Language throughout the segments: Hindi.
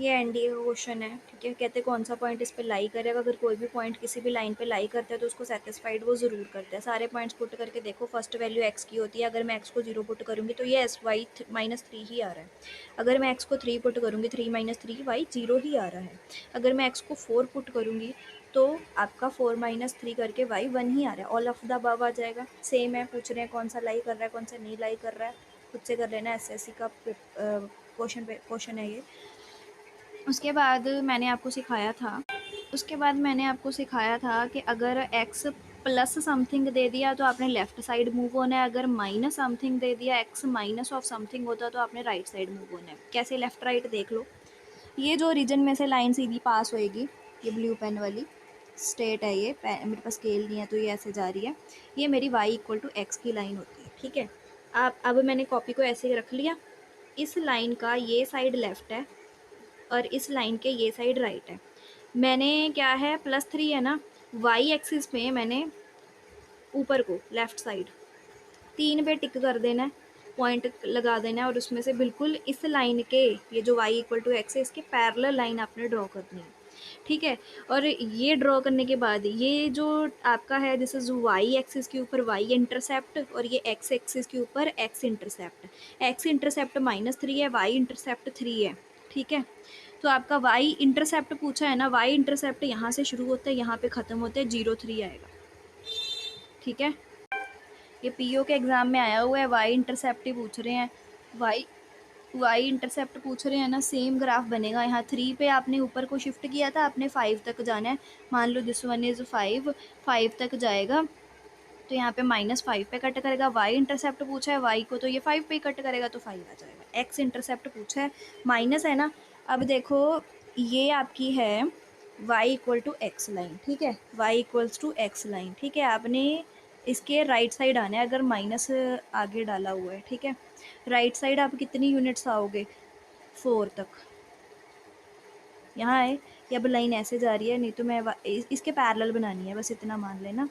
ये एनडीए का क्वेश्चन है, ठीक है। कहते हैं कौन सा पॉइंट इस पे लाई करेगा। अगर कोई भी पॉइंट किसी भी लाइन पे लाई करता है तो उसको सेटिस्फाइड वो ज़रूर करता है। सारे पॉइंट्स पुट करके देखो, फर्स्ट वैल्यू एक्स की होती है। अगर मैं एक्स को 0 पुट करूँगी तो ये एस वाई -3 ही आ रहा है। अगर मैं एक्स को 3 पुट करूँगी, 3 - 3 वाई 0 ही आ रहा है। अगर मैं एक्स को 4 पुट करूँगी तो आपका 4 - 3 करके वाई 1 ही आ रहा है। ऑल ऑफ द अबव आ जाएगा। सेम है, पूछ रहे हैं कौन सा लाई कर रहा है, कौन सा नहीं लाई कर रहा है। खुद से कर लेना, एसएससी का क्वेश्चन है ये। उसके बाद मैंने आपको सिखाया था कि अगर x प्लस समथिंग दे दिया तो आपने लेफ्ट साइड मूव होना है। अगर माइनस समथिंग दे दिया, x माइनस ऑफ समथिंग होता तो आपने राइट साइड मूव होना है। कैसे लेफ्ट राइट देख लो। ये जो रीजन में से लाइन सीधी पास होएगी, ये ब्लू पेन वाली स्ट्रेट है, ये मेरे पास स्केल नहीं है तो ये ऐसे जा रही है। ये मेरी y = x की लाइन होती है, ठीक है। अब मैंने कॉपी को ऐसे रख लिया। इस लाइन का ये साइड लेफ्ट है और इस लाइन के ये साइड राइट है। मैंने क्या है, +3 है ना, वाई एक्सिस पे मैंने ऊपर को लेफ्ट साइड 3 पे टिक कर देना है, पॉइंट लगा देना है और उसमें से बिल्कुल इस लाइन के, ये जो y = x है, इसके पैरेलल लाइन आपने ड्रॉ करनी है, ठीक है। और ये ड्रॉ करने के बाद ये जो आपका है, दिस इज वाई एक्सिस के ऊपर y इंटरसेप्ट और ये x एक्सिस के ऊपर x इंटरसेप्ट। x इंटरसेप्ट -3 है, y इंटरसेप्ट 3 है, ठीक है। तो आपका y इंटरसेप्ट पूछा है ना, y इंटरसेप्ट यहाँ से शुरू होता है, यहाँ पे ख़त्म होते हैं, 0, 3 आएगा, ठीक है। ये पीओ के एग्ज़ाम में आया हुआ है, y इंटरसेप्ट ही पूछ रहे हैं। y इंटरसेप्ट पूछ रहे हैं ना, सेम ग्राफ बनेगा। यहाँ 3 पे आपने ऊपर को शिफ्ट किया था, आपने 5 तक जाना है। मान लो दिस वन इज़ 5 तक जाएगा तो यहाँ पे -5 पे कट करेगा। y इंटरसेप्ट पूछा है y को, तो ये 5 पे कट करेगा तो 5 आ जाएगा। x इंटरसेप्ट पूछा है, माइनस है ना। अब देखो, ये आपकी है y = x लाइन, ठीक है। y = x लाइन, ठीक है। आपने इसके राइट साइड आना है, अगर माइनस आगे डाला हुआ है, ठीक है। राइट साइड आप कितनी यूनिट्स आओगे, 4 तक। यहाँ है कि अब लाइन ऐसे जा रही है, नहीं तो मैं इसके पैरेलल बनानी है, बस इतना मान लेना,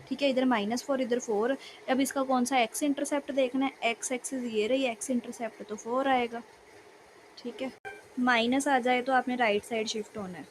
ठीक है। इधर -4, इधर 4। अब इसका कौन सा x इंटरसेप्ट देखना है, x एक्सिस ये रही, x इंटरसेप्ट तो 4 आएगा, ठीक है। माइनस आ जाए तो आपने राइट साइड शिफ्ट होना है।